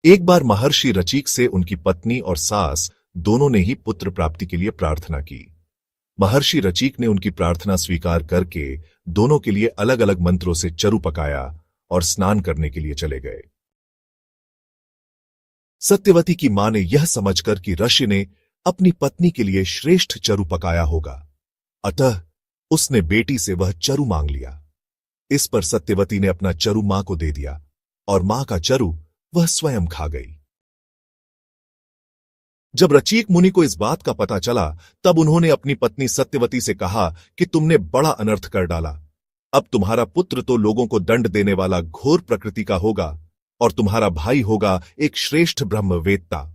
एक बार महर्षि रचीक से उनकी पत्नी और सास दोनों ने ही पुत्र प्राप्ति के लिए प्रार्थना की। महर्षि रचीक ने उनकी प्रार्थना स्वीकार करके दोनों के लिए अलग अलग मंत्रों से चरु पकाया और स्नान करने के लिए चले गए। सत्यवती की मां ने यह समझकर कि ऋषि ने अपनी पत्नी के लिए श्रेष्ठ चरु पकाया होगा, अतः उसने बेटी से वह चरु मांग लिया। इस पर सत्यवती ने अपना चरु मां को दे दिया और मां का चरु वह स्वयं खा गई। जब रचीक मुनि को इस बात का पता चला, तब उन्होंने अपनी पत्नी सत्यवती से कहा कि तुमने बड़ा अनर्थ कर डाला। अब तुम्हारा पुत्र तो लोगों को दंड देने वाला घोर प्रकृति का होगा और तुम्हारा भाई होगा एक श्रेष्ठ ब्रह्मवेत्ता।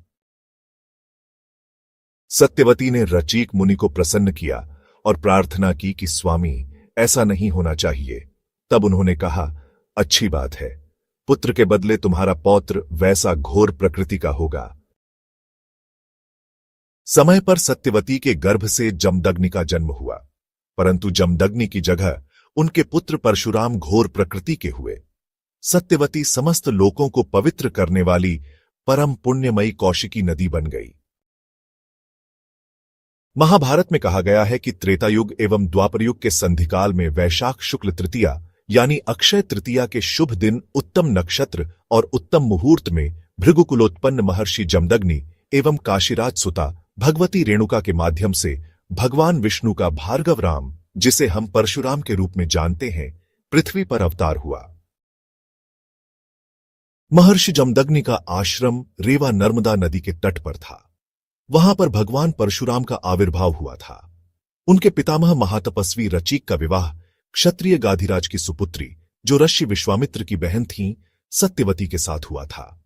सत्यवती ने रचीक मुनि को प्रसन्न किया और प्रार्थना की कि स्वामी, ऐसा नहीं होना चाहिए। तब उन्होंने कहा, अच्छी बात है, पुत्र के बदले तुम्हारा पौत्र वैसा घोर प्रकृति का होगा। समय पर सत्यवती के गर्भ से जमदग्नि का जन्म हुआ, परंतु जमदग्नि की जगह उनके पुत्र परशुराम घोर प्रकृति के हुए। सत्यवती समस्त लोकों को पवित्र करने वाली परम पुण्यमयी कौशिकी नदी बन गई। महाभारत में कहा गया है कि त्रेतायुग एवं द्वापरयुग के संधिकाल में वैशाख शुक्ल तृतीया यानी अक्षय तृतीया के शुभ दिन उत्तम नक्षत्र और उत्तम मुहूर्त में भृगुकुलोत्पन्न महर्षि जमदग्नि एवं काशीराज सुता भगवती रेणुका के माध्यम से भगवान विष्णु का भार्गव राम, जिसे हम परशुराम के रूप में जानते हैं, पृथ्वी पर अवतार हुआ। महर्षि जमदग्नि का आश्रम रेवा नर्मदा नदी के तट पर था। वहां पर भगवान परशुराम का आविर्भाव हुआ था। उनके पितामह महातपस्वी रचीक का विवाह क्षत्रिय गाधिराज की सुपुत्री, जो ऋषि विश्वामित्र की बहन थीं, सत्यवती के साथ हुआ था।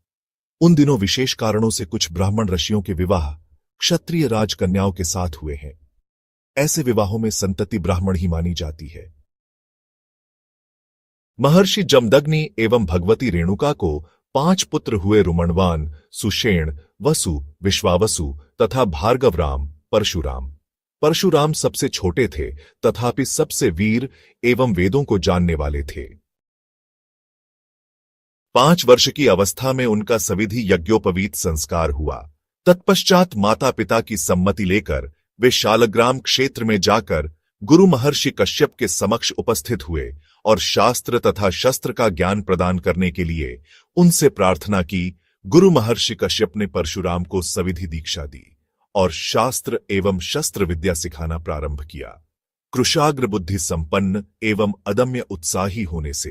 उन दिनों विशेष कारणों से कुछ ब्राह्मण ऋषियों के विवाह क्षत्रिय राजकन्याओं के साथ हुए हैं। ऐसे विवाहों में संतति ब्राह्मण ही मानी जाती है। महर्षि जमदग्नि एवं भगवती रेणुका को 5 पुत्र हुए, रुमणवान, सुषेण, वसु, विश्वावसु तथा भार्गवराम, परशुराम। परशुराम सबसे छोटे थे, तथापि सबसे वीर एवं वेदों को जानने वाले थे। 5 वर्ष की अवस्था में उनका सविधि यज्ञोपवीत संस्कार हुआ। तत्पश्चात माता पिता की सम्मति लेकर वे शालग्राम क्षेत्र में जाकर गुरु महर्षि कश्यप के समक्ष उपस्थित हुए और शास्त्र तथा शस्त्र का ज्ञान प्रदान करने के लिए उनसे प्रार्थना की। गुरु महर्षि कश्यप ने परशुराम को सविधि दीक्षा दी और शास्त्र एवं शस्त्र विद्या सिखाना प्रारंभ किया। कृशाग्र बुद्धि संपन्न एवं अदम्य उत्साही होने से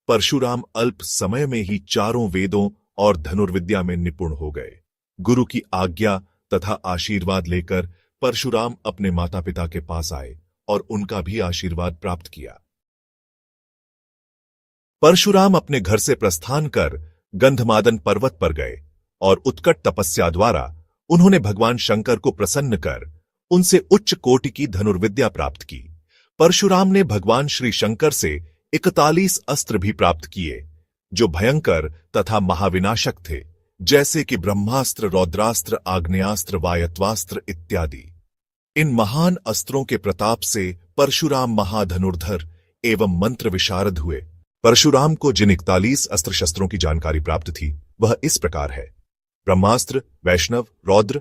परशुराम अल्प समय में ही चारों वेदों और धनुर्विद्या में निपुण हो गए। गुरु की आज्ञा तथा आशीर्वाद लेकर परशुराम अपने माता पिता के पास आए और उनका भी आशीर्वाद प्राप्त किया। परशुराम अपने घर से प्रस्थान कर गंधमादन पर्वत पर गए और उत्कट तपस्या द्वारा उन्होंने भगवान शंकर को प्रसन्न कर उनसे उच्च कोटि की धनुर्विद्या प्राप्त की। परशुराम ने भगवान श्री शंकर से 41 अस्त्र भी प्राप्त किए, जो भयंकर तथा महाविनाशक थे, जैसे कि ब्रह्मास्त्र, रौद्रास्त्र, आग्नेयास्त्र, वायत्वास्त्र इत्यादि। इन महान अस्त्रों के प्रताप से परशुराम महाधनुर्धर एवं मंत्र विशारद हुए। परशुराम को जिन 41 अस्त्र शस्त्रों की जानकारी प्राप्त थी, वह इस प्रकार है: ब्रह्मास्त्र, वैष्णव, रौद्र,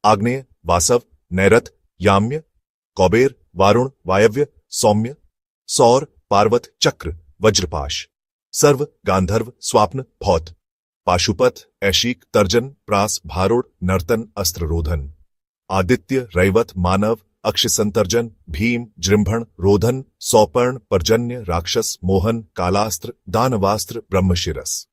आग्नेय, वासव, नैरथ, याम्य, कौबेर, वारुण, वायव्य, सौम्य, सौर, पार्वत, चक्र, वज्रपाश, सर्व, गांधर्व, स्वाप्न, भौत, पाशुपत, ऐशिक, तर्जन, प्रास, भारोड, नर्तन, अस्त्ररोधन, आदित्य, रैवत, मानव, अक्षसंतर्जन, भीम, जृंभण, रोधन, सौपर्ण, पर्जन्य, राक्षस, मोहन, कालास्त्र, दानवास्त्र, ब्रह्मशिरस।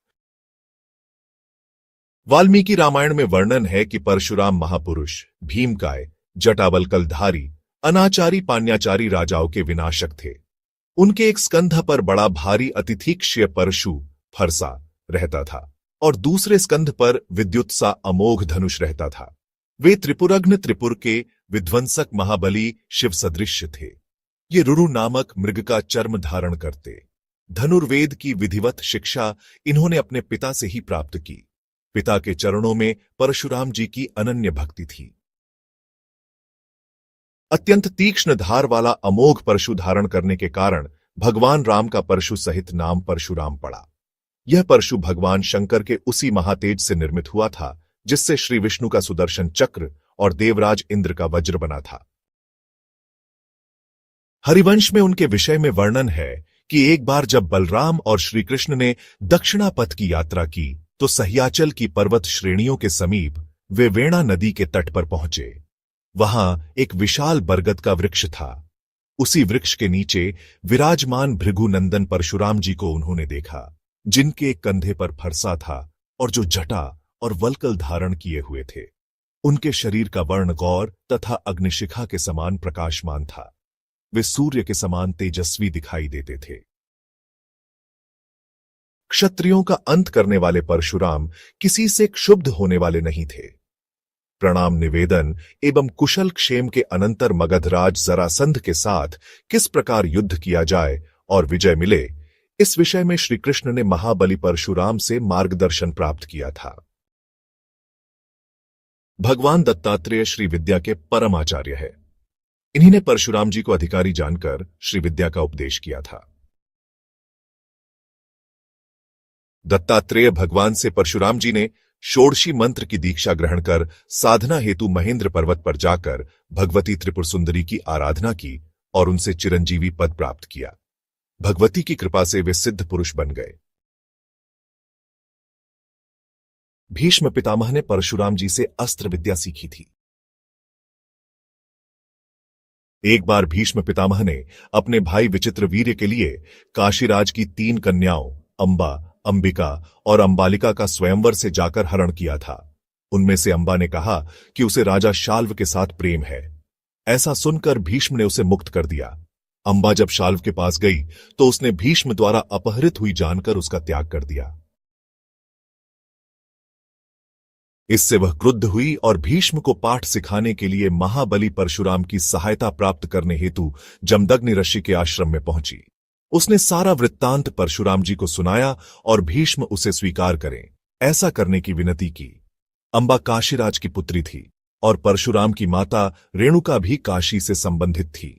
वाल्मीकि रामायण में वर्णन है कि परशुराम महापुरुष, भीमकाय, जटावल्कलधारी, अनाचारी पान्याचारी राजाओं के विनाशक थे। उनके एक स्कंध पर बड़ा भारी अतिथिक्ष्य परशु फरसा रहता था और दूसरे स्कंध पर विद्युत्सा अमोघ धनुष रहता था। वे त्रिपुरघ्न त्रिपुर के विध्वंसक महाबली शिव सदृश्य थे। ये रुरु नामक मृग का चर्म धारण करते। धनुर्वेद की विधिवत शिक्षा इन्होंने अपने पिता से ही प्राप्त की। पिता के चरणों में परशुराम जी की अनन्य भक्ति थी। अत्यंत तीक्ष्ण धार वाला अमोघ परशु धारण करने के कारण भगवान राम का परशु सहित नाम परशुराम पड़ा। यह परशु भगवान शंकर के उसी महातेज से निर्मित हुआ था जिससे श्री विष्णु का सुदर्शन चक्र और देवराज इंद्र का वज्र बना था। हरिवंश में उनके विषय में वर्णन है कि एक बार जब बलराम और श्री कृष्ण ने दक्षिणा पथ की यात्रा की तो सह्याचल की पर्वत श्रेणियों के समीप वे वेणा नदी के तट पर पहुंचे। वहां एक विशाल बरगद का वृक्ष था। उसी वृक्ष के नीचे विराजमान भृगुनंदन परशुराम जी को उन्होंने देखा, जिनके कंधे पर फरसा था और जो जटा और वल्कल धारण किए हुए थे। उनके शरीर का वर्ण गौर तथा अग्निशिखा के समान प्रकाशमान था। वे सूर्य के समान तेजस्वी दिखाई देते थे। क्षत्रियों का अंत करने वाले परशुराम किसी से क्षुब्ध होने वाले नहीं थे। प्रणाम निवेदन एवं कुशल क्षेम के अनंतर मगधराज जरासंध के साथ किस प्रकार युद्ध किया जाए और विजय मिले, इस विषय में श्री कृष्ण ने महाबली परशुराम से मार्गदर्शन प्राप्त किया था। भगवान दत्तात्रेय श्री विद्या के परम आचार्य है। इन्हीं ने परशुराम जी को अधिकारी जानकर श्री विद्या का उपदेश किया था। दत्तात्रेय भगवान से परशुराम जी ने षोडशी मंत्र की दीक्षा ग्रहण कर साधना हेतु महेंद्र पर्वत पर जाकर भगवती त्रिपुर सुंदरी की आराधना की और उनसे चिरंजीवी पद प्राप्त किया। भगवती की कृपा से वे सिद्ध पुरुष बन गए। भीष्म पितामह ने परशुराम जी से अस्त्र विद्या सीखी थी। एक बार भीष्म पितामह ने अपने भाई विचित्रवीर्य के लिए काशीराज की 3 कन्याओं अंबा, अंबिका और अंबालिका का स्वयंवर से जाकर हरण किया था। उनमें से अंबा ने कहा कि उसे राजा शाल्व के साथ प्रेम है। ऐसा सुनकर भीष्म ने उसे मुक्त कर दिया। अंबा जब शाल्व के पास गई तो उसने भीष्म द्वारा अपहरित हुई जानकर उसका त्याग कर दिया। इससे वह क्रुद्ध हुई और भीष्म को पाठ सिखाने के लिए महाबली परशुराम की सहायता प्राप्त करने हेतु जमदग्नि ऋषि के आश्रम में पहुंची। उसने सारा वृत्तांत परशुराम जी को सुनाया और भीष्म उसे स्वीकार करें ऐसा करने की विनती की। अंबा काशीराज की पुत्री थी और परशुराम की माता रेणुका भी काशी से संबंधित थी।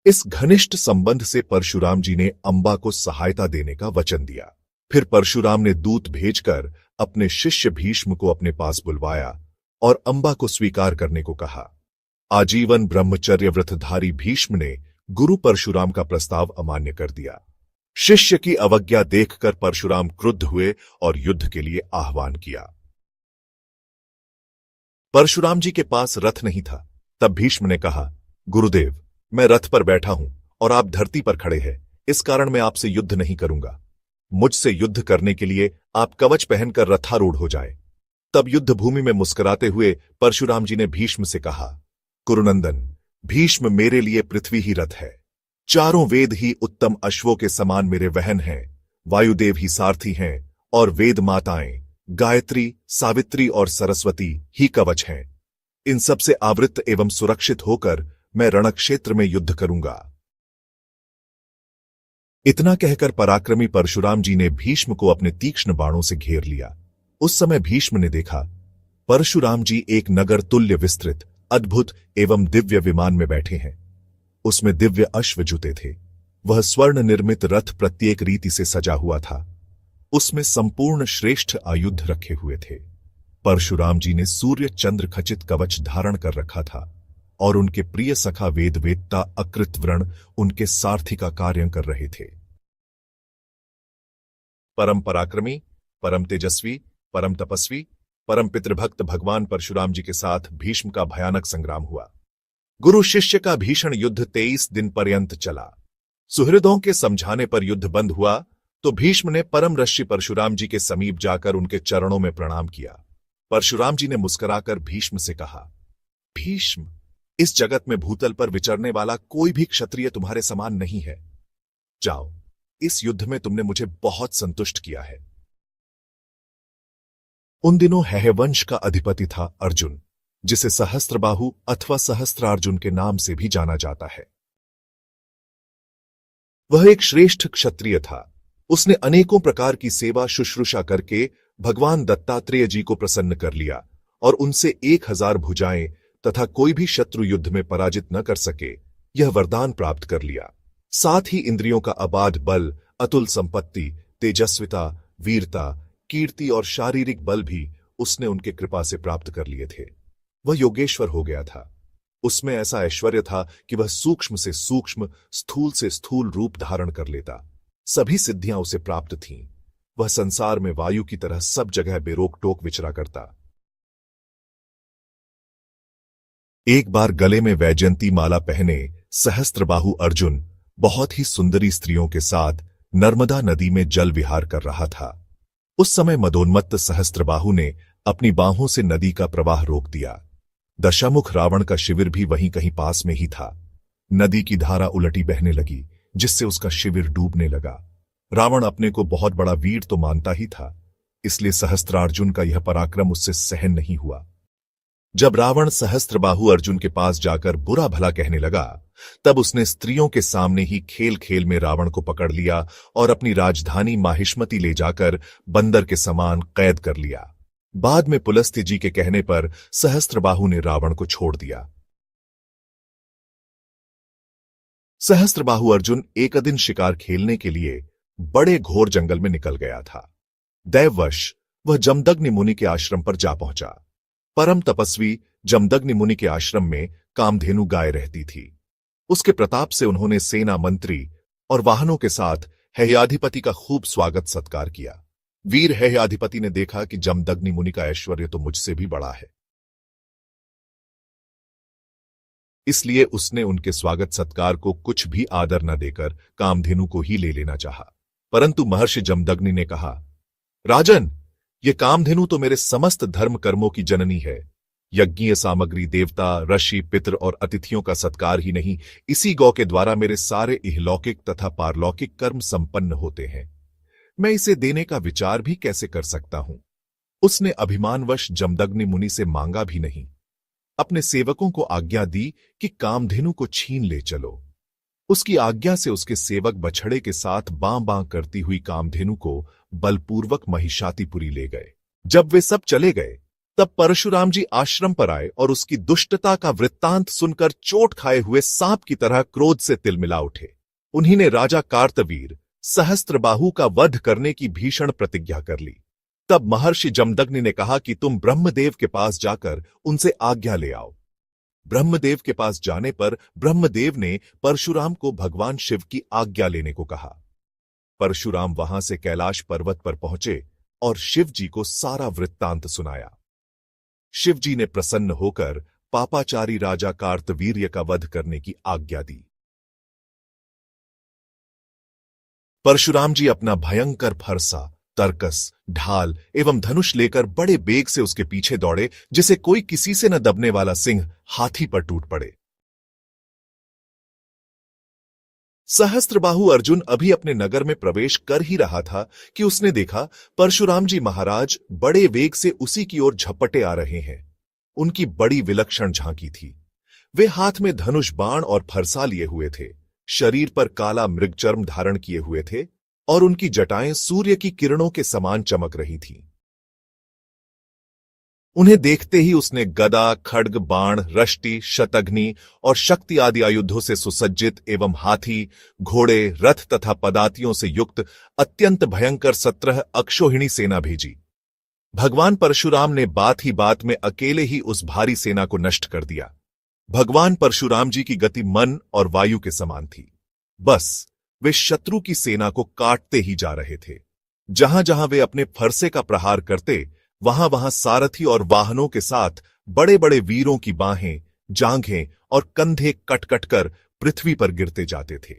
इस घनिष्ठ संबंध से परशुराम जी ने अंबा को सहायता देने का वचन दिया। फिर परशुराम ने दूत भेजकर अपने शिष्य भीष्म को अपने पास बुलवाया और अंबा को स्वीकार करने को कहा। आजीवन ब्रह्मचर्य व्रतधारी भीष्म ने गुरु परशुराम का प्रस्ताव अमान्य कर दिया। शिष्य की अवज्ञा देखकर परशुराम क्रुद्ध हुए और युद्ध के लिए आह्वान किया। परशुराम जी के पास रथ नहीं था। तब भीष्म ने कहा, गुरुदेव, मैं रथ पर बैठा हूं और आप धरती पर खड़े हैं, इस कारण मैं आपसे युद्ध नहीं करूंगा। मुझसे युद्ध करने के लिए आप कवच पहनकर रथारूढ़ हो जाएं। तब युद्ध भूमि में मुस्कुराते हुए परशुराम जी ने भीष्म से कहा, कुरुनंदन, भीष्म मेरे लिए पृथ्वी ही रथ है। चारों वेद ही उत्तम अश्वों के समान मेरे वहन हैं। वायुदेव ही सारथी हैं और वेद माताएं गायत्री, सावित्री और सरस्वती ही कवच हैं। इन सब से आवृत्त एवं सुरक्षित होकर मैं रणक्षेत्र में युद्ध करूंगा। इतना कहकर पराक्रमी परशुराम जी ने भीष्म को अपने तीक्ष्ण बाणों से घेर लिया। उस समय भीष्म ने देखा परशुराम जी एक नगर तुल्य विस्तृत, अद्भुत एवं दिव्य विमान में बैठे हैं। उसमें दिव्य अश्व जुते थे। वह स्वर्ण निर्मित रथ प्रत्येक रीति से सजा हुआ था। उसमें संपूर्ण श्रेष्ठ आयुध रखे हुए थे। परशुराम जी ने सूर्य चंद्र खचित कवच धारण कर रखा था और उनके प्रिय सखा वेदवेत्ता अकृतव्रण उनके सारथी का कार्य कर रहे थे। परम पराक्रमी, परम तेजस्वी, परम तपस्वी, परम पितृभक्त भगवान परशुराम जी के साथ भीष्म का भयानक संग्राम हुआ। गुरु शिष्य का भीषण युद्ध 23 दिन पर्यंत चला। सुहृदों के समझाने पर युद्ध बंद हुआ तो भीष्म ने परम ऋषि परशुराम जी के समीप जाकर उनके चरणों में प्रणाम किया। परशुराम जी ने मुस्कुराकर भीष्म से कहा, भीष्म, इस जगत में भूतल पर विचरने वाला कोई भी क्षत्रिय तुम्हारे समान नहीं है। जाओ, इस युद्ध में तुमने मुझे बहुत संतुष्ट किया है। उन दिनों हैहवंश का अधिपति था अर्जुन, जिसे सहस्त्रबाहु अथवा सहस्त्रार्जुन के नाम से भी जाना जाता है। वह एक श्रेष्ठ क्षत्रिय था। उसने अनेकों प्रकार की सेवा शुश्रूषा करके भगवान दत्तात्रेय जी को प्रसन्न कर लिया और उनसे 1000 भुजाएं तथा कोई भी शत्रु युद्ध में पराजित न कर सके, यह वरदान प्राप्त कर लिया। साथ ही इंद्रियों का अबाध बल, अतुल संपत्ति, तेजस्विता, वीरता, कीर्ति और शारीरिक बल भी उसने उनके कृपा से प्राप्त कर लिए थे। वह योगेश्वर हो गया था। उसमें ऐसा ऐश्वर्य था कि वह सूक्ष्म से सूक्ष्म, स्थूल से स्थूल रूप धारण कर लेता। सभी सिद्धियां उसे प्राप्त थीं। वह संसार में वायु की तरह सब जगह बेरोक टोक विचरा करता। एक बार गले में वैजयंती माला पहने सहस्त्रबाहु अर्जुन बहुत ही सुंदरी स्त्रियों के साथ नर्मदा नदी में जल विहार कर रहा था। उस समय मदोन्मत्त सहस्त्रबाहु ने अपनी बाहों से नदी का प्रवाह रोक दिया। दशामुख रावण का शिविर भी वहीं कहीं पास में ही था। नदी की धारा उलटी बहने लगी, जिससे उसका शिविर डूबने लगा। रावण अपने को बहुत बड़ा वीर तो मानता ही था, इसलिए सहस्त्रार्जुन का यह पराक्रम उससे सहन नहीं हुआ। जब रावण सहस्त्रबाहु अर्जुन के पास जाकर बुरा भला कहने लगा, तब उसने स्त्रियों के सामने ही खेल खेल में रावण को पकड़ लिया और अपनी राजधानी माहिष्मति ले जाकर बंदर के समान कैद कर लिया। बाद में पुलस्त्य जी के कहने पर सहस्त्रबाहु ने रावण को छोड़ दिया। सहस्त्रबाहु अर्जुन एक दिन शिकार खेलने के लिए बड़े घोर जंगल में निकल गया था। दैववश वह जमदग्नि मुनि के आश्रम पर जा पहुंचा। परम तपस्वी जमदग्नि मुनि के आश्रम में कामधेनु गाय रहती थी। उसके प्रताप से उन्होंने सेना मंत्री और वाहनों के साथ हेयाधिपति का खूब स्वागत सत्कार किया। वीर हेयाधिपति ने देखा कि जमदग्नि मुनि का ऐश्वर्य तो मुझसे भी बड़ा है, इसलिए उसने उनके स्वागत सत्कार को कुछ भी आदर न देकर कामधेनु को ही ले लेना चाहा। परंतु महर्षि जमदग्नि ने कहा, राजन, ये कामधेनु तो मेरे समस्त धर्म कर्मों की जननी है। यज्ञीय सामग्री, देवता, ऋषि, पितर और अतिथियों का सत्कार ही नहीं, इसी गौ के द्वारा मेरे सारे इहलौकिक तथा पारलौकिक कर्म संपन्न होते हैं। मैं इसे देने का विचार भी कैसे कर सकता हूं? उसने अभिमानवश जमदग्नि मुनि से मांगा भी नहीं। अपने सेवकों को आज्ञा दी कि कामधेनु को छीन ले चलो। उसकी आज्ञा से उसके सेवक बछड़े के साथ बां बां करती हुई कामधेनु को बलपूर्वक महिषातिपुरी ले गए। जब वे सब चले गए, तब परशुराम जी आश्रम पर आए और उसकी दुष्टता का वृत्तांत सुनकर चोट खाए हुए सांप की तरह क्रोध से तिलमिला उठे। उन्हीं ने राजा कार्तवीर सहस्त्रबाहु का वध करने की भीषण प्रतिज्ञा कर ली। तब महर्षि जमदग्नि ने कहा कि तुम ब्रह्मदेव के पास जाकर उनसे आज्ञा ले आओ। ब्रह्मदेव के पास जाने पर ब्रह्मदेव ने परशुराम को भगवान शिव की आज्ञा लेने को कहा। परशुराम वहां से कैलाश पर्वत पर पहुंचे और शिव जी को सारा वृत्तांत सुनाया। शिव जी ने प्रसन्न होकर पापाचारी राजा कार्तवीर्य का वध करने की आज्ञा दी। परशुराम जी अपना भयंकर फरसा, तरकस, ढाल एवं धनुष लेकर बड़े बेग से उसके पीछे दौड़े, जिसे कोई किसी से न दबने वाला सिंह हाथी पर टूट पड़े। सहस्त्रबाहु अर्जुन अभी अपने नगर में प्रवेश कर ही रहा था कि उसने देखा परशुराम जी महाराज बड़े वेग से उसी की ओर झपटे आ रहे हैं। उनकी बड़ी विलक्षण झांकी थी। वे हाथ में धनुष, बाण और फरसा लिए हुए थे, शरीर पर काला मृगचर्म धारण किए हुए थे और उनकी जटाएं सूर्य की किरणों के समान चमक रही थीं। उन्हें देखते ही उसने गदा, खड्ग, बाण, रष्टि, शतघ्नि और शक्ति आदि आयुधों से सुसज्जित एवं हाथी, घोड़े, रथ तथा पदातियों से युक्त अत्यंत भयंकर 17 अक्षौहिणी सेना भेजी। भगवान परशुराम ने बात ही बात में अकेले ही उस भारी सेना को नष्ट कर दिया। भगवान परशुराम जी की गति मन और वायु के समान थी। बस वे शत्रु की सेना को काटते ही जा रहे थे। जहां जहां वे अपने फरसे का प्रहार करते, वहां वहां सारथी और वाहनों के साथ बड़े बड़े वीरों की बाहें, जांघें और कंधे कट कट कर पृथ्वी पर गिरते जाते थे।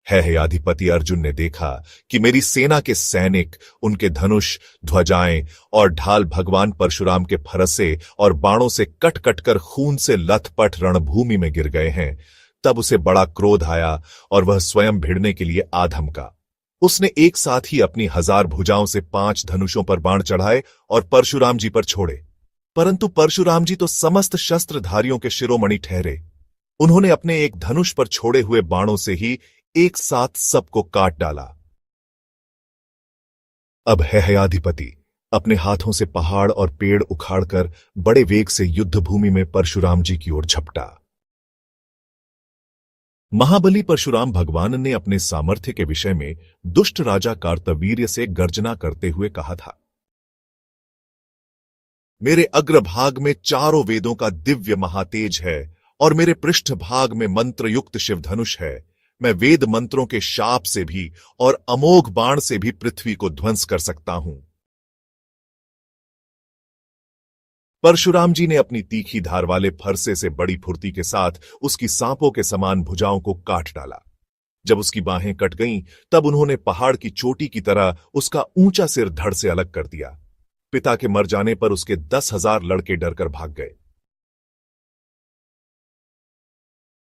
हेयाधिपति अर्जुन ने देखा कि मेरी सेना के सैनिक, उनके धनुष, ध्वजाएं और ढाल भगवान परशुराम के फरसे और बाणों से कट कट कर खून से लथपथ रणभूमि में गिर गए हैं। तब उसे बड़ा क्रोध आया और वह स्वयं भिड़ने के लिए आ धमका। उसने एक साथ ही अपनी 1000 भुजाओं से 5 धनुषों पर बाण चढ़ाए और परशुराम जी पर छोड़े। परंतु परशुराम जी तो समस्त शस्त्रधारियों के शिरोमणि ठहरे। उन्होंने अपने एक धनुष पर छोड़े हुए बाणों से ही एक साथ सबको काट डाला। अब हेयाधिपति अपने हाथों से पहाड़ और पेड़ उखाड़कर बड़े वेग से युद्ध भूमि में परशुराम जी की ओर झपटा। महाबली परशुराम भगवान ने अपने सामर्थ्य के विषय में दुष्ट राजा कार्तवीर्य से गर्जना करते हुए कहा था, मेरे अग्रभाग में चारों वेदों का दिव्य महातेज है और मेरे पृष्ठभाग में मंत्रयुक्त शिवधनुष है। मैं वेद मंत्रों के शाप से भी और अमोघ बाण से भी पृथ्वी को ध्वंस कर सकता हूं। परशुराम जी ने अपनी तीखी धार वाले फरसे से बड़ी फुर्ती के साथ उसकी सांपों के समान भुजाओं को काट डाला। जब उसकी बाहें कट गईं, तब उन्होंने पहाड़ की चोटी की तरह उसका ऊंचा सिर धड़ से अलग कर दिया। पिता के मर जाने पर उसके 10,000 लड़के डरकर भाग गए।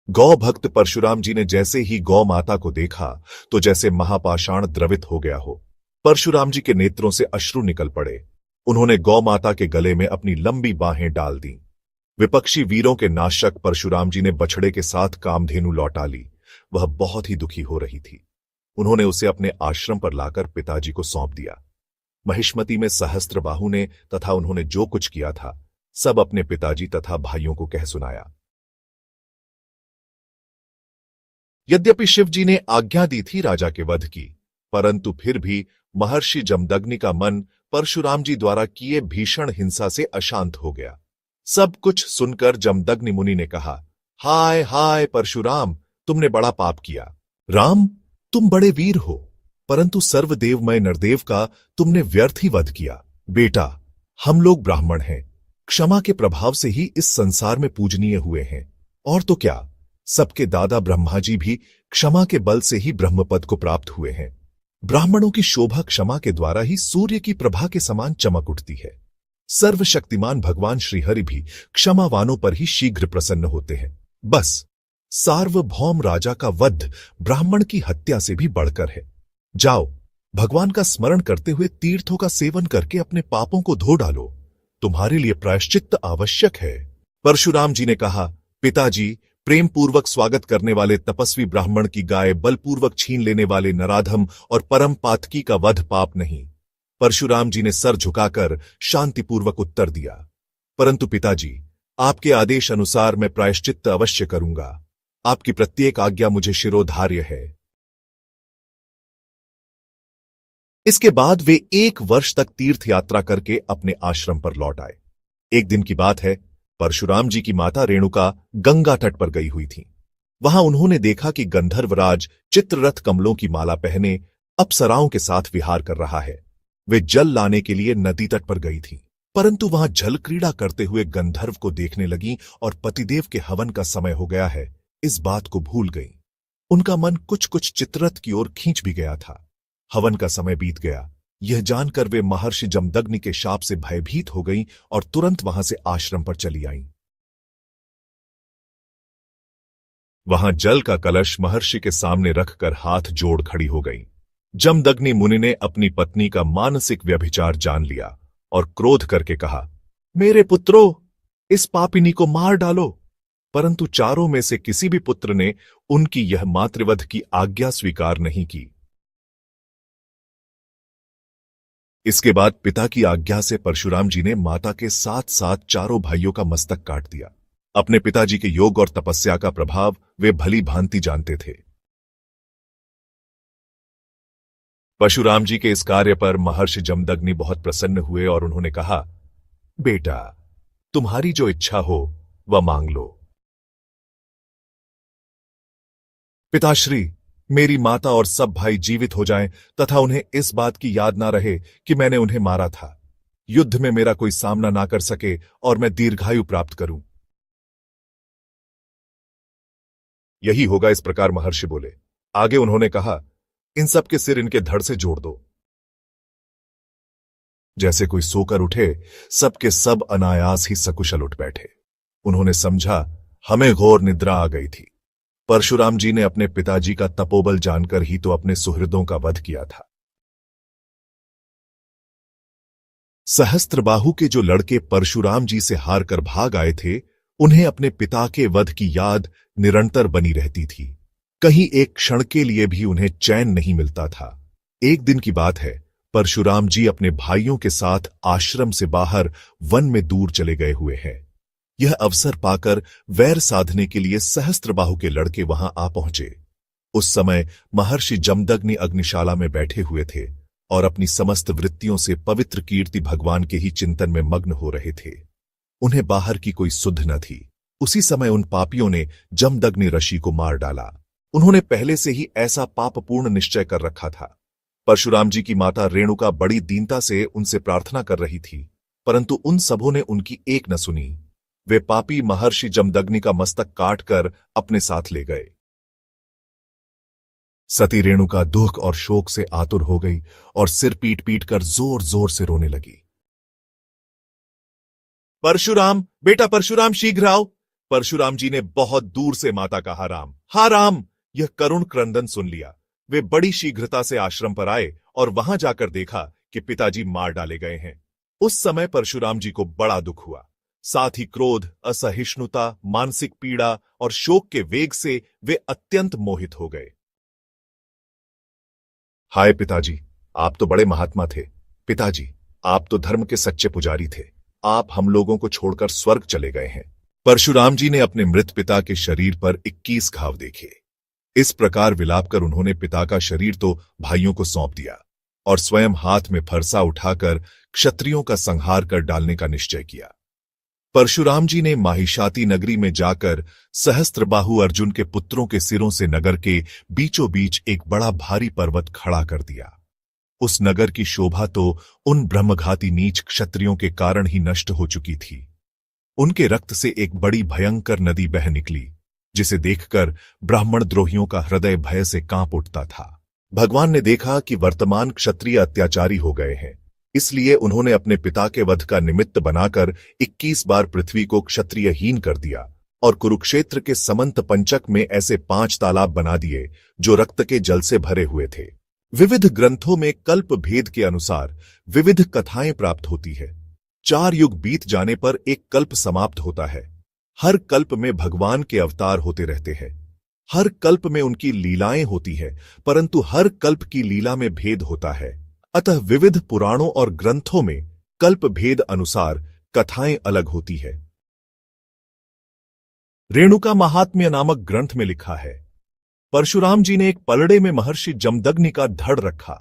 गौ भक्त परशुराम जी ने जैसे ही गौ माता को देखा तो जैसे महापाषाण द्रवित हो गया हो। परशुराम जी के नेत्रों से अश्रु निकल पड़े। उन्होंने गौ माता के गले में अपनी लंबी बाहें डाल दी। विपक्षी वीरों के नाशक परशुराम जी ने बछड़े के साथ कामधेनु लौटा ली। वह बहुत ही दुखी हो रही थी। उन्होंने उसे अपने आश्रम पर लाकर पिताजी को सौंप दिया। महिष्मती में सहस्त्रबाहु ने तथा उन्होंने जो कुछ किया था सब अपने पिताजी तथा भाइयों को कह सुनाया। यद्यपि शिव जी ने आज्ञा दी थी राजा के वध की, परंतु फिर भी महर्षि जमदग्नि का मन परशुराम जी द्वारा किए भीषण हिंसा से अशांत हो गया। सब कुछ सुनकर जमदग्नि मुनि ने कहा, हाय हाय परशुराम, तुमने बड़ा पाप किया। राम, तुम बड़े वीर हो, परंतु सर्वदेवमय नरदेव का तुमने व्यर्थ ही वध किया। बेटा, हम लोग ब्राह्मण हैं, क्षमा के प्रभाव से ही इस संसार में पूजनीय हुए हैं। और तो क्या, सबके दादा ब्रह्मा जी भी क्षमा के बल से ही ब्रह्मपद को प्राप्त हुए हैं। ब्राह्मणों की शोभा क्षमा के द्वारा ही सूर्य की प्रभा के समान चमक उठती है। सर्वशक्तिमान भगवान श्रीहरि भी क्षमावानों पर ही शीघ्र प्रसन्न होते हैं। बस सार्वभौम राजा का वध ब्राह्मण की हत्या से भी बढ़कर है। जाओ, भगवान का स्मरण करते हुए तीर्थों का सेवन करके अपने पापों को धो डालो। तुम्हारे लिए प्रायश्चित्त आवश्यक है। परशुराम जी ने कहा, पिताजी, प्रेम पूर्वक स्वागत करने वाले तपस्वी ब्राह्मण की गाय बलपूर्वक छीन लेने वाले नराधम और परम पातकी का वध पाप नहीं। परशुराम जी ने सर झुकाकर शांतिपूर्वक उत्तर दिया, परंतु पिताजी, आपके आदेश अनुसार मैं प्रायश्चित्त अवश्य करूंगा। आपकी प्रत्येक आज्ञा मुझे शिरोधार्य है। इसके बाद वे 1 वर्ष तक तीर्थ यात्रा करके अपने आश्रम पर लौट आए। एक दिन की बात है, परशुराम जी की माता रेणुका गंगा तट पर गई हुई थी। वहां उन्होंने देखा कि गंधर्वराज चित्ररथ कमलों की माला पहने अप्सराओं के साथ विहार कर रहा है। वे जल लाने के लिए नदी तट पर गई थी, परंतु वहां जल क्रीड़ा करते हुए गंधर्व को देखने लगी और पतिदेव के हवन का समय हो गया है, इस बात को भूल गई। उनका मन कुछ कुछ चित्ररथ की ओर खींच भी गया था। हवन का समय बीत गया। यह जानकर वे महर्षि जमदग्नि के शाप से भयभीत हो गईं और तुरंत वहां से आश्रम पर चली आईं। वहां जल का कलश महर्षि के सामने रखकर हाथ जोड़ खड़ी हो गई। जमदग्नि मुनि ने अपनी पत्नी का मानसिक व्यभिचार जान लिया और क्रोध करके कहा, मेरे पुत्रों, इस पापिनी को मार डालो। परंतु चारों में से किसी भी पुत्र ने उनकी यह मातृवध की आज्ञा स्वीकार नहीं की। इसके बाद पिता की आज्ञा से परशुराम जी ने माता के साथ साथ चारों भाइयों का मस्तक काट दिया। अपने पिताजी के योग और तपस्या का प्रभाव वे भली भांति जानते थे। परशुराम जी के इस कार्य पर महर्षि जमदग्नि बहुत प्रसन्न हुए और उन्होंने कहा, बेटा, तुम्हारी जो इच्छा हो वह मांग लो। पिताश्री, मेरी माता और सब भाई जीवित हो जाएं तथा उन्हें इस बात की याद ना रहे कि मैंने उन्हें मारा था। युद्ध में मेरा कोई सामना ना कर सके और मैं दीर्घायु प्राप्त करूं। यही होगा, इस प्रकार महर्षि बोले। आगे उन्होंने कहा, इन सब के सिर इनके धड़ से जोड़ दो। जैसे कोई सोकर उठे, सबके सब अनायास ही सकुशल उठ बैठे। उन्होंने समझा हमें घोर निद्रा आ गई थी। परशुराम जी ने अपने पिताजी का तपोबल जानकर ही तो अपने सुहृदों का वध किया था। सहस्त्रबाहु के जो लड़के परशुराम जी से हार कर भाग आए थे, उन्हें अपने पिता के वध की याद निरंतर बनी रहती थी। कहीं एक क्षण के लिए भी उन्हें चैन नहीं मिलता था। एक दिन की बात है, परशुराम जी अपने भाइयों के साथ आश्रम से बाहर वन में दूर चले गए हुए हैं। यह अवसर पाकर वैर साधने के लिए सहस्त्रबाहु के लड़के वहां आ पहुंचे। उस समय महर्षि जमदग्नि अग्निशाला में बैठे हुए थे और अपनी समस्त वृत्तियों से पवित्र कीर्ति भगवान के ही चिंतन में मग्न हो रहे थे। उन्हें बाहर की कोई सुध न थी। उसी समय उन पापियों ने जमदग्नि ऋषि को मार डाला। उन्होंने पहले से ही ऐसा पापपूर्ण निश्चय कर रखा था। परशुराम जी की माता रेणुका बड़ी दीनता से उनसे प्रार्थना कर रही थी, परंतु उन सबों ने उनकी एक न सुनी। वे पापी महर्षि जमदग्नि का मस्तक काटकर अपने साथ ले गए। सती रेणुका दुख और शोक से आतुर हो गई और सिर पीट पीट कर जोर जोर से रोने लगी। परशुराम, बेटा परशुराम, शीघ्र आओ। परशुराम जी ने बहुत दूर से माता का हा राम, यह करुण क्रंदन सुन लिया। वे बड़ी शीघ्रता से आश्रम पर आए और वहां जाकर देखा कि पिताजी मार डाले गए हैं। उस समय परशुराम जी को बड़ा दुख हुआ। साथ ही क्रोध, असहिष्णुता, मानसिक पीड़ा और शोक के वेग से वे अत्यंत मोहित हो गए। हाय पिताजी, आप तो बड़े महात्मा थे। पिताजी, आप तो धर्म के सच्चे पुजारी थे। आप हम लोगों को छोड़कर स्वर्ग चले गए हैं। परशुराम जी ने अपने मृत पिता के शरीर पर 21 घाव देखे। इस प्रकार विलाप कर उन्होंने पिता का शरीर तो भाइयों को सौंप दिया और स्वयं हाथ में फरसा उठाकर क्षत्रियों का संहार कर डालने का निश्चय किया। परशुराम जी ने माहिषाती नगरी में जाकर सहस्त्रबाहु अर्जुन के पुत्रों के सिरों से नगर के बीचों बीच एक बड़ा भारी पर्वत खड़ा कर दिया। उस नगर की शोभा तो उन ब्रह्मघाती नीच क्षत्रियों के कारण ही नष्ट हो चुकी थी। उनके रक्त से एक बड़ी भयंकर नदी बह निकली, जिसे देखकर ब्राह्मण द्रोहियों का हृदय भय से कांप उठता था। भगवान ने देखा कि वर्तमान क्षत्रिय अत्याचारी हो गए हैं, इसलिए उन्होंने अपने पिता के वध का निमित्त बनाकर 21 बार पृथ्वी को क्षत्रियहीन कर दिया और कुरुक्षेत्र के समंत पंचक में ऐसे 5 तालाब बना दिए जो रक्त के जल से भरे हुए थे। विविध ग्रंथों में कल्प भेद के अनुसार विविध कथाएं प्राप्त होती है। 4 युग बीत जाने पर एक कल्प समाप्त होता है। हर कल्प में भगवान के अवतार होते रहते हैं। हर कल्प में उनकी लीलाएं होती है, परंतु हर कल्प की लीला में भेद होता है। अतः विविध पुराणों और ग्रंथों में कल्प भेद अनुसार कथाएं अलग होती है। रेणुका महात्म्य नामक ग्रंथ में लिखा है, परशुराम जी ने एक पलड़े में महर्षि जमदग्नि का धड़ रखा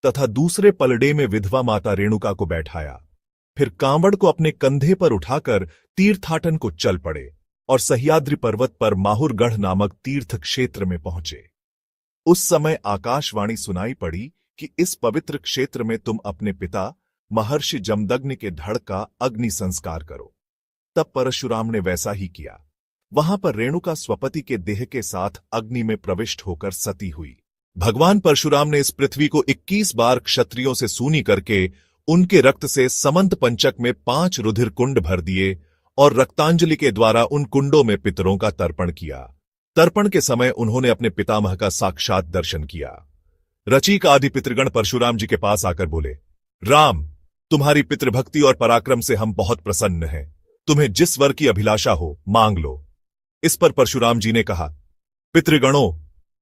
तथा दूसरे पलड़े में विधवा माता रेणुका को बैठाया। फिर कांवड़ को अपने कंधे पर उठाकर तीर्थाटन को चल पड़े और सह्याद्रि पर्वत पर माहुरगढ़ नामक तीर्थ क्षेत्र में पहुंचे। उस समय आकाशवाणी सुनाई पड़ी कि इस पवित्र क्षेत्र में तुम अपने पिता महर्षि जमदग्नि के धड़ का अग्नि संस्कार करो। तब परशुराम ने वैसा ही किया। वहां पर रेणुका स्वपति के देह के साथ अग्नि में प्रविष्ट होकर सती हुई। भगवान परशुराम ने इस पृथ्वी को 21 बार क्षत्रियों से सूनी करके उनके रक्त से समंत पंचक में 5 रुधिर कुंड भर दिए और रक्तांजलि के द्वारा उन कुंडों में पितरों का तर्पण किया। तर्पण के समय उन्होंने अपने पितामह का साक्षात दर्शन किया। रचिक आदि पितृगण परशुराम जी के पास आकर बोले, राम, तुम्हारी पितृभक्ति और पराक्रम से हम बहुत प्रसन्न हैं। तुम्हें जिस वर की अभिलाषा हो मांग लो। इस पर परशुराम जी ने कहा, पितृगणों,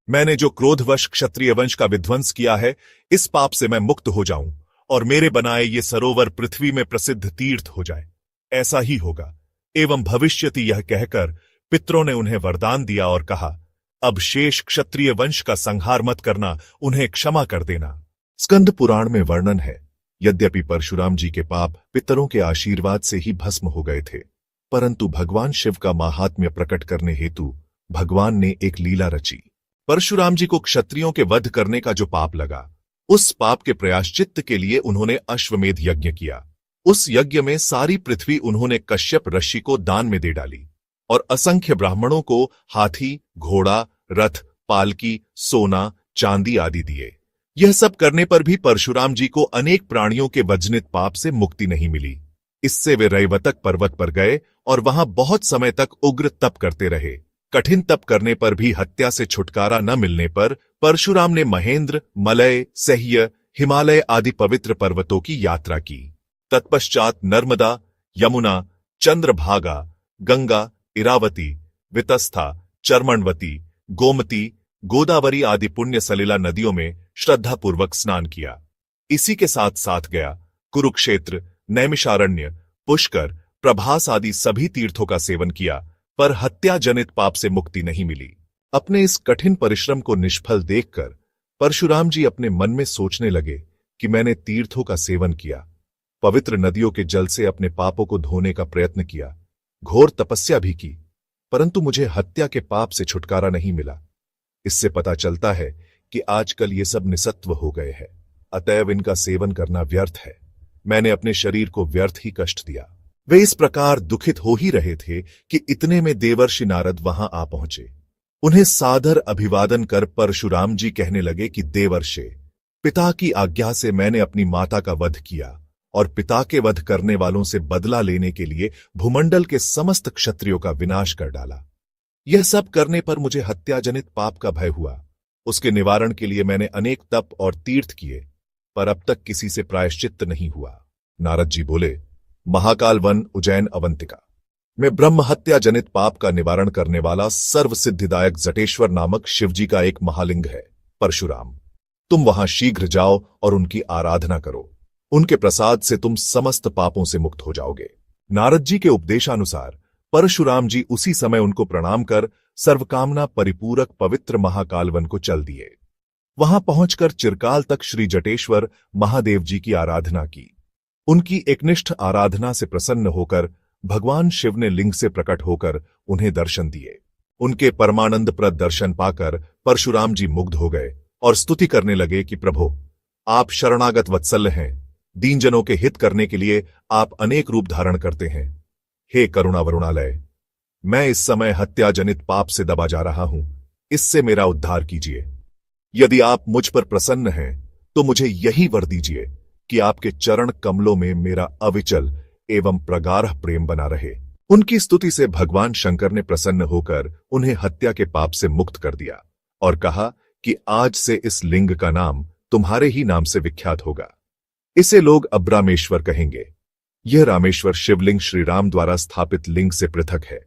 मैंने जो क्रोधवश क्षत्रिय वंश का विध्वंस किया है, इस पाप से मैं मुक्त हो जाऊं और मेरे बनाए ये सरोवर पृथ्वी में प्रसिद्ध तीर्थ हो जाए। ऐसा ही होगा। एवं भविष्यति यह कहकर पितरों ने उन्हें वरदान दिया और कहा, अब शेष क्षत्रिय वंश का संहार मत करना, उन्हें क्षमा कर देना। स्कंद पुराण में वर्णन है, यद्यपि परशुराम जी के पाप पितरों के आशीर्वाद से ही भस्म हो गए थे, परंतु भगवान शिव का माहात्म्य प्रकट करने हेतु भगवान ने एक लीला रची। परशुराम जी को क्षत्रियों के वध करने का जो पाप लगा, उस पाप के प्रायश्चित्त के लिए उन्होंने अश्वमेध यज्ञ किया। उस यज्ञ में सारी पृथ्वी उन्होंने कश्यप ऋषि को दान में दे डाली और असंख्य ब्राह्मणों को हाथी, घोड़ा, रथ, पालकी, सोना, चांदी आदि दिए। यह सब करने पर भी परशुराम जी को अनेक प्राणियों के वजनित पाप से मुक्ति नहीं मिली। इससे वे रैवतक पर्वत पर गए और वहां बहुत समय तक उग्र तप करते रहे। कठिन तप करने पर भी हत्या से छुटकारा न मिलने पर परशुराम ने महेंद्र, मलय, सह्य, हिमालय आदि पवित्र पर्वतों की यात्रा की। तत्पश्चात नर्मदा, यमुना, चंद्रभागा, गंगा, इरावती, वितस्था, चर्मणवती, गोमती, गोदावरी आदि पुण्य सलिला नदियों में श्रद्धापूर्वक स्नान किया। इसी के साथ साथ गया, कुरुक्षेत्र, नैमिषारण्य, पुष्कर, प्रभास आदि सभी तीर्थों का सेवन किया, पर हत्या जनित पाप से मुक्ति नहीं मिली। अपने इस कठिन परिश्रम को निष्फल देखकर परशुराम जी अपने मन में सोचने लगे कि मैंने तीर्थों का सेवन किया, पवित्र नदियों के जल से अपने पापों को धोने का प्रयत्न किया, घोर तपस्या भी की, परंतु मुझे हत्या के पाप से छुटकारा नहीं मिला। इससे पता चलता है कि आजकल ये सब निसत्व हो गए हैं, अतएव इनका सेवन करना व्यर्थ है। मैंने अपने शरीर को व्यर्थ ही कष्ट दिया। वे इस प्रकार दुखित हो ही रहे थे कि इतने में देवर्षि नारद वहां आ पहुंचे। उन्हें सादर अभिवादन कर परशुराम जी कहने लगे कि देवर्षि, पिता की आज्ञा से मैंने अपनी माता का वध किया और पिता के वध करने वालों से बदला लेने के लिए भूमंडल के समस्त क्षत्रियों का विनाश कर डाला। यह सब करने पर मुझे हत्याजनित पाप का भय हुआ। उसके निवारण के लिए मैंने अनेक तप और तीर्थ किए, पर अब तक किसी से प्रायश्चित्त नहीं हुआ। नारद जी बोले, महाकाल वन उज्जैन अवंतिका में ब्रह्म हत्या जनित पाप का निवारण करने वाला सर्व सिद्धिदायक जटेश्वर नामक शिवजी का एक महालिंग है। परशुराम, तुम वहां शीघ्र जाओ और उनकी आराधना करो। उनके प्रसाद से तुम समस्त पापों से मुक्त हो जाओगे। नारद जी के उपदेशानुसार परशुराम जी उसी समय उनको प्रणाम कर सर्वकामना परिपूरक पवित्र महाकाल वन को चल दिए। वहां पहुंचकर चिरकाल तक श्री जटेश्वर महादेव जी की आराधना की। उनकी एकनिष्ठ आराधना से प्रसन्न होकर भगवान शिव ने लिंग से प्रकट होकर उन्हें दर्शन दिए। उनके परमानंदप्रद दर्शन पाकर परशुराम जी मुग्ध हो गए और स्तुति करने लगे कि प्रभु, आप शरणागत वत्सल हैं। दीनजनों के हित करने के लिए आप अनेक रूप धारण करते हैं। हे करुणा वरुणालय, मैं इस समय हत्याजनित पाप से दबा जा रहा हूं, इससे मेरा उद्धार कीजिए। यदि आप मुझ पर प्रसन्न हैं तो मुझे यही वर दीजिए कि आपके चरण कमलों में मेरा अविचल एवं प्रगाढ़ प्रेम बना रहे। उनकी स्तुति से भगवान शंकर ने प्रसन्न होकर उन्हें हत्या के पाप से मुक्त कर दिया और कहा कि आज से इस लिंग का नाम तुम्हारे ही नाम से विख्यात होगा। इसे लोग अब रामेश्वर कहेंगे। यह रामेश्वर शिवलिंग श्री राम द्वारा स्थापित लिंग से पृथक है।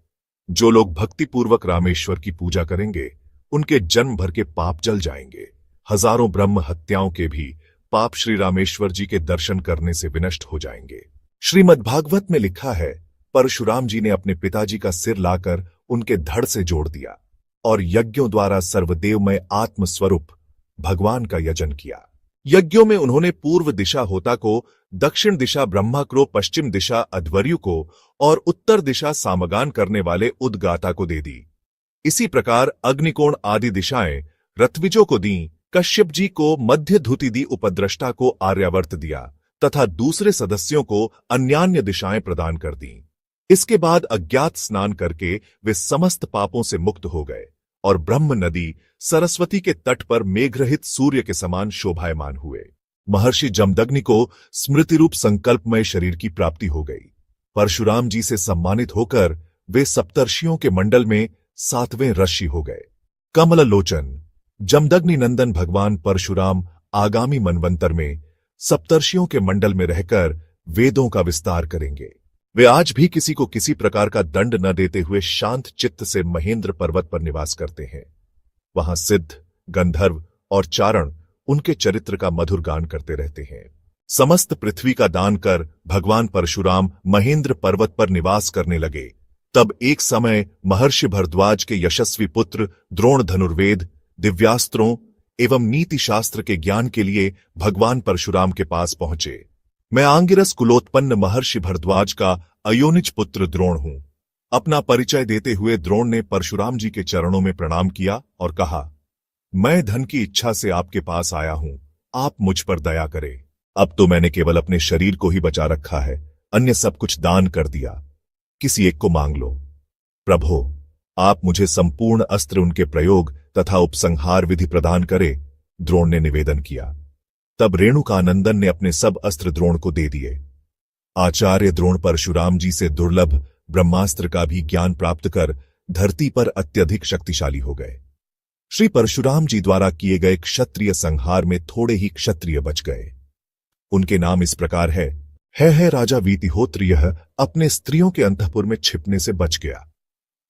जो लोग भक्तिपूर्वक रामेश्वर की पूजा करेंगे उनके जन्म भर के पाप जल जाएंगे। हजारों ब्रह्म हत्याओं के भी पाप श्री रामेश्वर जी के दर्शन करने से विनष्ट हो जाएंगे। श्रीमद्भागवत में लिखा है, परशुराम जी ने अपने पिताजी का सिर लाकर उनके धड़ से जोड़ दिया और यज्ञों द्वारा सर्वदेवमय आत्मस्वरूप भगवान का यजन किया। यज्ञों में उन्होंने पूर्व दिशा होता को, दक्षिण दिशा ब्रह्मा को, पश्चिम दिशा अध्वर्यु को और उत्तर दिशा सामगान करने वाले उद्गाता को दे दी। इसी प्रकार अग्निकोण आदि दिशाएं ऋत्विजों को दी, कश्यप जी को मध्य धुति दी, उपद्रष्टा को आर्यावर्त दिया तथा दूसरे सदस्यों को अन्यान्य दिशाएं प्रदान कर दी। इसके बाद अज्ञात स्नान करके वे समस्त पापों से मुक्त हो गए और ब्रह्म नदी सरस्वती के तट पर मेघरहित सूर्य के समान शोभायमान हुए। महर्षि जमदग्नि को स्मृतिरूप संकल्पमय शरीर की प्राप्ति हो गई। परशुराम जी से सम्मानित होकर वे सप्तर्षियों के मंडल में 7वें ऋषि हो गए। कमल लोचन जमदग्नि नंदन भगवान परशुराम आगामी मनवंतर में सप्तर्षियों के मंडल में रहकर वेदों का विस्तार करेंगे। वे आज भी किसी को किसी प्रकार का दंड न देते हुए शांत चित्त से महेंद्र पर्वत पर निवास करते हैं। वहां सिद्ध, गंधर्व और चारण उनके चरित्र का मधुर गान करते रहते हैं। समस्त पृथ्वी का दान कर भगवान परशुराम महेंद्र पर्वत पर निवास करने लगे। तब एक समय महर्षि भरद्वाज के यशस्वी पुत्र द्रोण धनुर्वेद, दिव्यास्त्रों एवं नीति शास्त्र के ज्ञान के लिए भगवान परशुराम के पास पहुंचे। मैं आंगिरस कुलोत्पन्न महर्षि भरद्वाज का अयोनिज पुत्र द्रोण हूं। अपना परिचय देते हुए द्रोण ने परशुराम जी के चरणों में प्रणाम किया और कहा, मैं धन की इच्छा से आपके पास आया हूं, आप मुझ पर दया करें। अब तो मैंने केवल अपने शरीर को ही बचा रखा है, अन्य सब कुछ दान कर दिया। किसी एक को मांग लो। प्रभो, आप मुझे संपूर्ण अस्त्र उनके प्रयोग तथा उपसंहार विधि प्रदान करे, द्रोण ने निवेदन किया। तब रेणुकानंदन ने अपने सब अस्त्र द्रोण को दे दिए। आचार्य द्रोण परशुराम जी से दुर्लभ ब्रह्मास्त्र का भी ज्ञान प्राप्त कर धरती पर अत्यधिक शक्तिशाली हो गए। श्री परशुराम जी द्वारा किए गए क्षत्रिय संहार में थोड़े ही क्षत्रिय बच गए। उनके नाम इस प्रकार है राजा वीतिहोत्र, यह अपने स्त्रियों के अंतःपुर में छिपने से बच गया।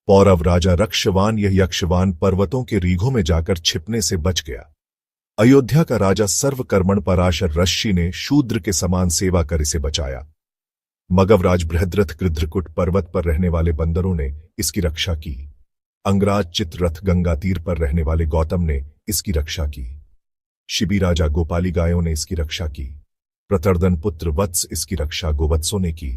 पौरव राजा रक्षवान, यह यक्षवान पर्वतों के रीघों में जाकर छिपने से बच गया। अयोध्या का राजा सर्वकर्मण पराशर ऋषि ने शूद्र के समान सेवा कर इसे बचाया। मगवराज बृहद्रथ गृध्रकूट पर्वत पर रहने वाले बंदरों ने इसकी रक्षा की। अंगराज चित्ररथ गंगा तीर पर रहने वाले गौतम ने इसकी रक्षा की। शिबी राजा गोपाली गायों ने इसकी रक्षा की। प्रतर्दन पुत्र वत्स इसकी रक्षा गोवत्सों ने की।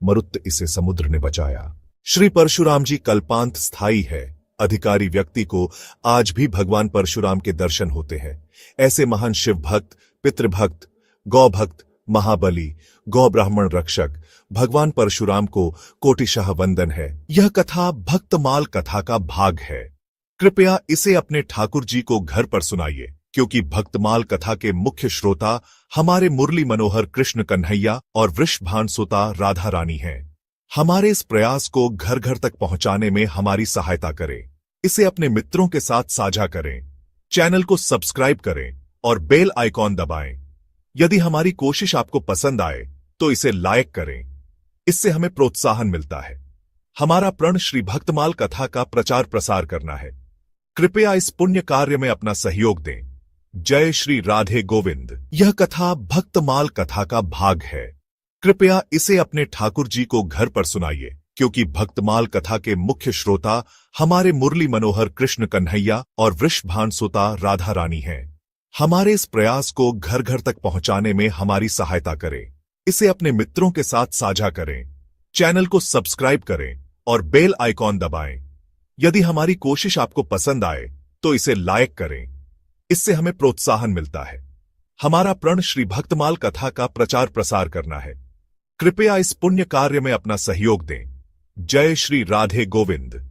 मरुत इसे समुद्र ने बचाया। श्री परशुराम जी कल्पांत स्थायी है। अधिकारी व्यक्ति को आज भी भगवान परशुराम के दर्शन होते हैं। ऐसे महान शिव भक्त, पितृभक्त, गौ भक्त, महाबली, गौ ब्राह्मण रक्षक भगवान परशुराम को कोटिशाह वंदन है। यह कथा भक्तमाल कथा का भाग है। कृपया इसे अपने ठाकुर जी को घर पर सुनाइए, क्योंकि भक्तमाल कथा के मुख्य श्रोता हमारे मुरली मनोहर कृष्ण कन्हैया और वृषभान सुता राधा रानी हैं। हमारे इस प्रयास को घर घर तक पहुंचाने में हमारी सहायता करें। इसे अपने मित्रों के साथ साझा करें, चैनल को सब्सक्राइब करें और बेल आइकॉन दबाएं। यदि हमारी कोशिश आपको पसंद आए तो इसे लाइक करें, इससे हमें प्रोत्साहन मिलता है। हमारा प्रण श्री भक्तमाल कथा का प्रचार प्रसार करना है। कृपया इस पुण्य कार्य में अपना सहयोग दें। जय श्री राधे गोविंद। यह कथा भक्तमाल कथा का भाग है। कृपया इसे अपने ठाकुर जी को घर पर सुनाइए, क्योंकि भक्तमाल कथा के मुख्य श्रोता हमारे मुरली मनोहर कृष्ण कन्हैया और वृषभान सुता राधा रानी हैं। हमारे इस प्रयास को घर घर तक पहुंचाने में हमारी सहायता करें। इसे अपने मित्रों के साथ साझा करें, चैनल को सब्सक्राइब करें और बेल आइकॉन दबाएं। यदि हमारी कोशिश आपको पसंद आए तो इसे लाइक करें, इससे हमें प्रोत्साहन मिलता है। हमारा प्रण श्री भक्तमाल कथा का प्रचार प्रसार करना है। कृपया इस पुण्य कार्य में अपना सहयोग दें। जय श्री राधे गोविंद।